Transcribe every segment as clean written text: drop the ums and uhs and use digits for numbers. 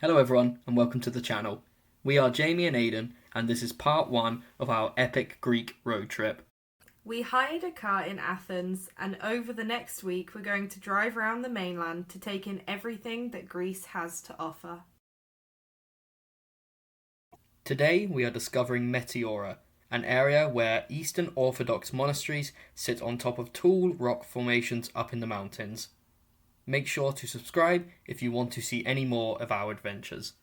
Hello everyone and welcome to the channel. We are Jamie and Aidan and this is part 1 of our epic Greek road trip. We hired a car in Athens and over the next week we're going to drive around the mainland to take in everything that Greece has to offer. Today we are discovering Meteora, an area where Eastern Orthodox monasteries sit on top of tall rock formations up in the mountains. Make sure to subscribe if you want to see any more of our adventures.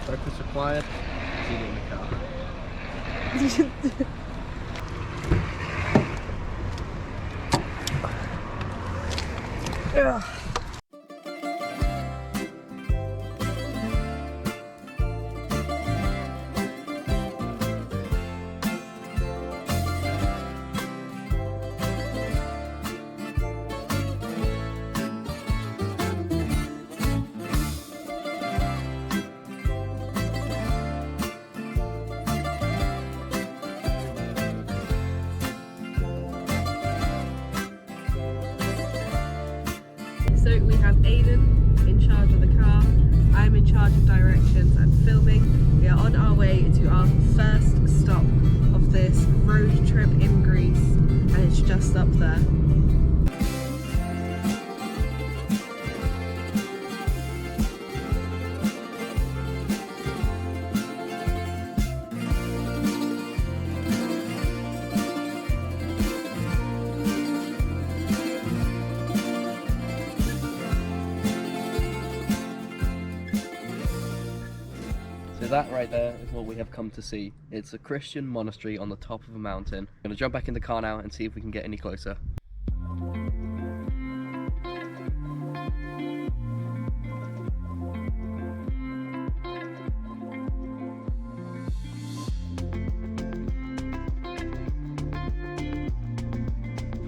Breakfast required. See you in the car. So we have Aidan in charge of the car, I'm in charge of directions and filming. We are on our way to our first stop of this road trip in Greece and it's just up there. So that right there is what we have come to see. It's a Christian monastery on the top of a mountain. I'm going to jump back in the car now and see if we can get any closer.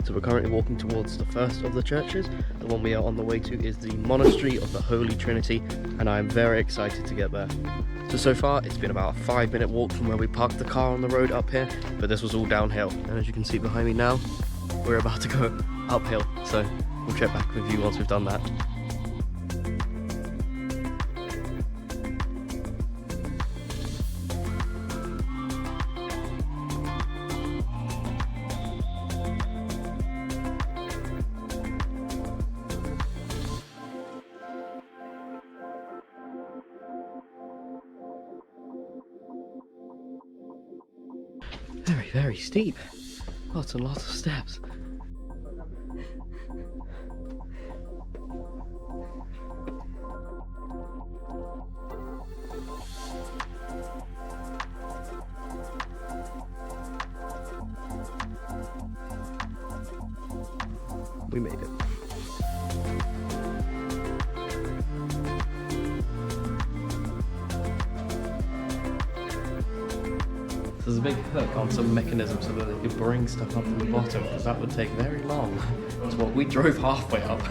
So we're currently walking towards the first of the churches. The one we are on the way to is the Monastery of the Holy Trinity, and I am very excited to get there. So far it's been about a 5-minute walk from where we parked the car on the road up here, but this was all downhill. And as you can see behind me now, we're about to go uphill. So we'll check back with you once we've done that. Very steep. Lots and lots of steps. We made it. There's a big hook on some mechanism so that they could bring stuff up from the bottom, because that would take very long. That's what we drove halfway up.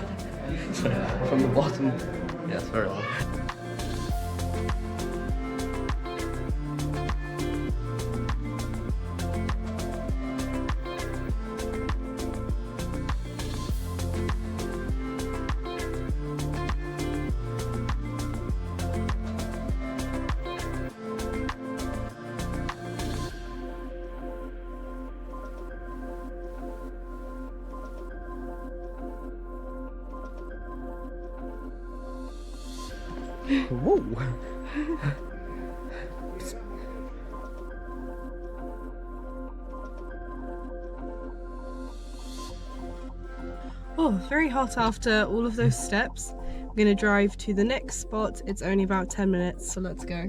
So from the bottom, yeah, it's very long. Whoa! Oh, very hot after all of those steps. We're going to drive to the next spot. It's only about 10 minutes, so let's go.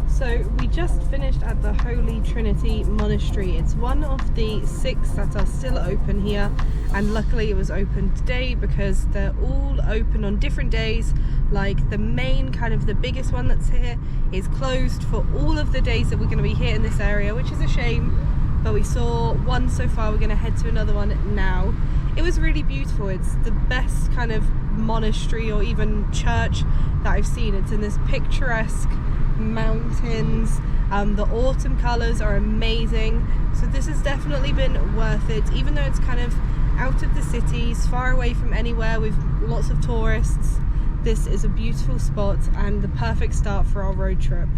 So we just finished at the Holy Trinity Monastery. It's one of the 6 that are still open here, and luckily it was open today because they're all open on different days. Like the main, kind of the biggest one that's here is closed for all of the days that we're going to be here in this area, which is a shame, but we saw one so far. We're going to head to another one now. It was really beautiful. It's the best kind of monastery or even church that I've seen. It's in this picturesque mountains. The autumn colours are amazing, so this has definitely been worth it, even though it's kind of out of the cities, far away from anywhere with lots of tourists. This is a beautiful spot and the perfect start for our road trip.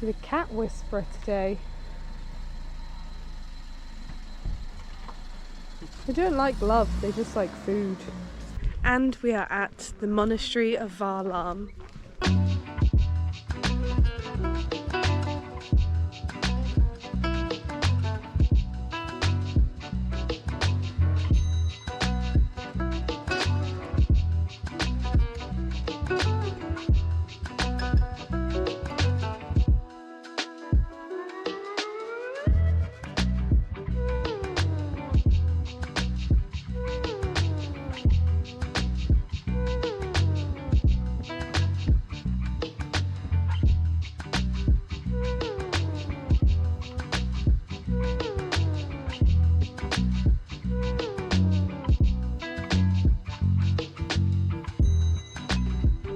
The cat whisperer today. They don't like love, they just like food. And we are at the Monastery of Varlam.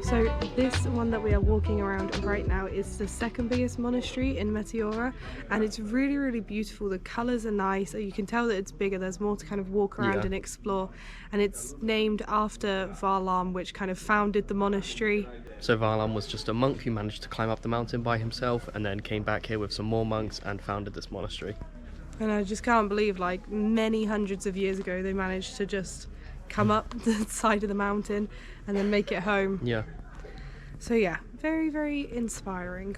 So this one that we are walking around right now is the second biggest monastery in Meteora, and it's really beautiful. The colours are nice, you can tell that it's bigger, there's more to kind of walk around and explore, and it's named after Varlam, which kind of founded the monastery. So Varlam was just a monk who managed to climb up the mountain by himself and then came back here with some more monks and founded this monastery. And I just can't believe, like, many hundreds of years ago they managed to just come up the side of the mountain and then make it home. Yeah. So yeah, very inspiring.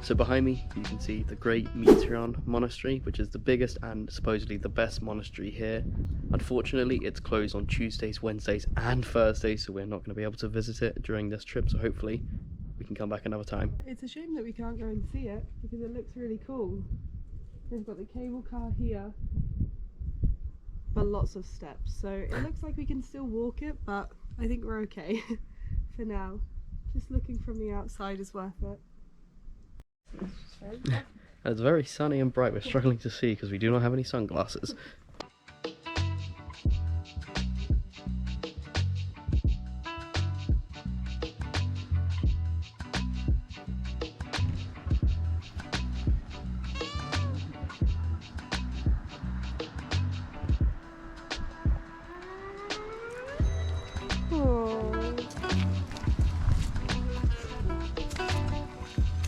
So behind me you can see the Great Meteoron Monastery, which is the biggest and supposedly the best monastery here. Unfortunately it's closed on Tuesdays, Wednesdays and Thursdays, so we're not going to be able to visit it during this trip, so hopefully we can come back another time. It's a shame that we can't go and see it because it looks really cool. They've got the cable car here, but lots of steps, so it looks like we can still walk it, but I think we're okay for now. Just looking from the outside is worth it. It's very sunny and bright. We're struggling to see because we do not have any sunglasses.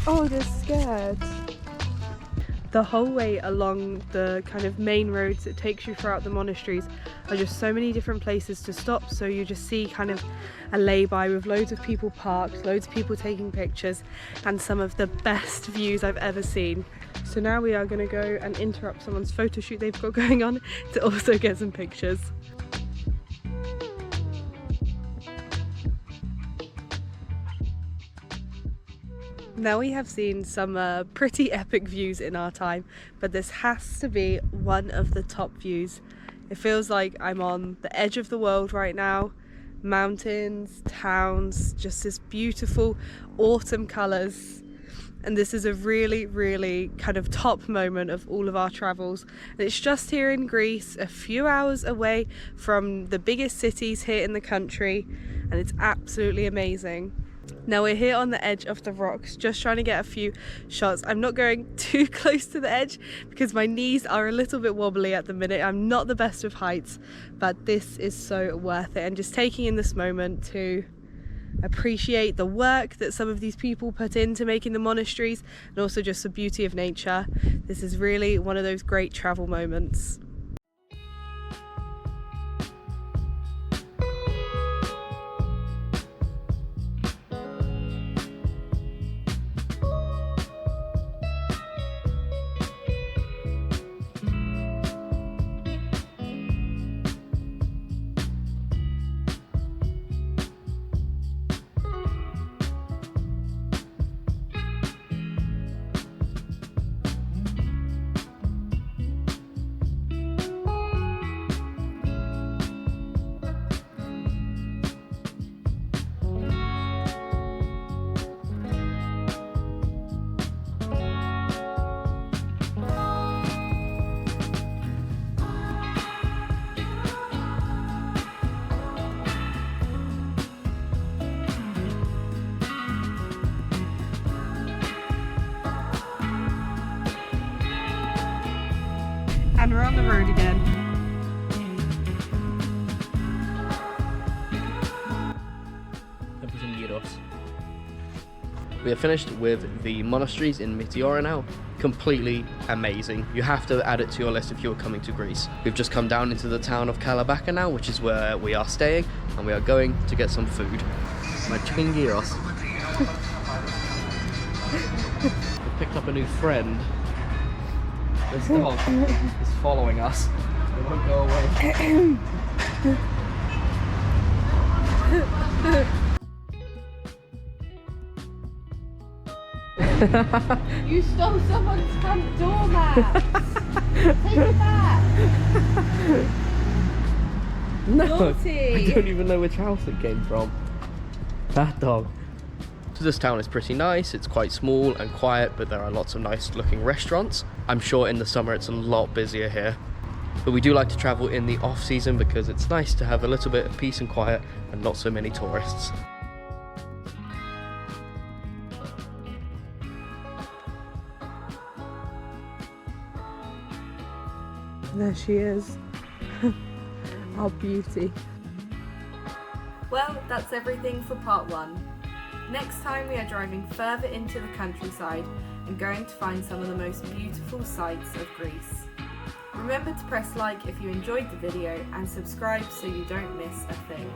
Oh, they're scared. The whole way along the kind of main roads that takes you throughout the monasteries are just so many different places to stop, so you just see kind of a lay-by with loads of people parked, loads of people taking pictures, and some of the best views I've ever seen. So now we are going to go and interrupt someone's photo shoot they've got going on to also get some pictures. Now we have seen some pretty epic views in our time, but this has to be one of the top views. It feels like I'm on the edge of the world right now. mountains, towns, just this beautiful autumn colours. And this is a really, really kind of top moment of all of our travels. And it's just here in Greece, a few hours away from the biggest cities here in the country, and it's absolutely amazing. Now we're here on the edge of the rocks, just trying to get a few shots. I'm not going too close to the edge because my knees are a little bit wobbly at the minute. I'm not the best with heights, but this is so worth it. And just taking in this moment to appreciate the work that some of these people put into making the monasteries, and also just the beauty of nature. This is really one of those great travel moments. And we're on the road again. We are finished with the monasteries in Meteora now. Completely amazing. You have to add it to your list if you're coming to Greece. We've just come down into the town of Kalabaka now, which is where we are staying, and we are going to get some food. My chicken gyros. We've picked up a new friend. This dog is following us. It won't go away. You stole someone's front doormat! Take it back! No, Naughty. I don't even know which house it came from. That dog. So this town is pretty nice. It's quite small and quiet, but there are lots of nice looking restaurants. I'm sure in the summer it's a lot busier here. But we do like to travel in the off season because it's nice to have a little bit of peace and quiet and not so many tourists. There she is. Our beauty. Well, that's everything for part 1. Next time we are driving further into the countryside and going to find some of the most beautiful sights of Greece. Remember to press like if you enjoyed the video and subscribe so you don't miss a thing.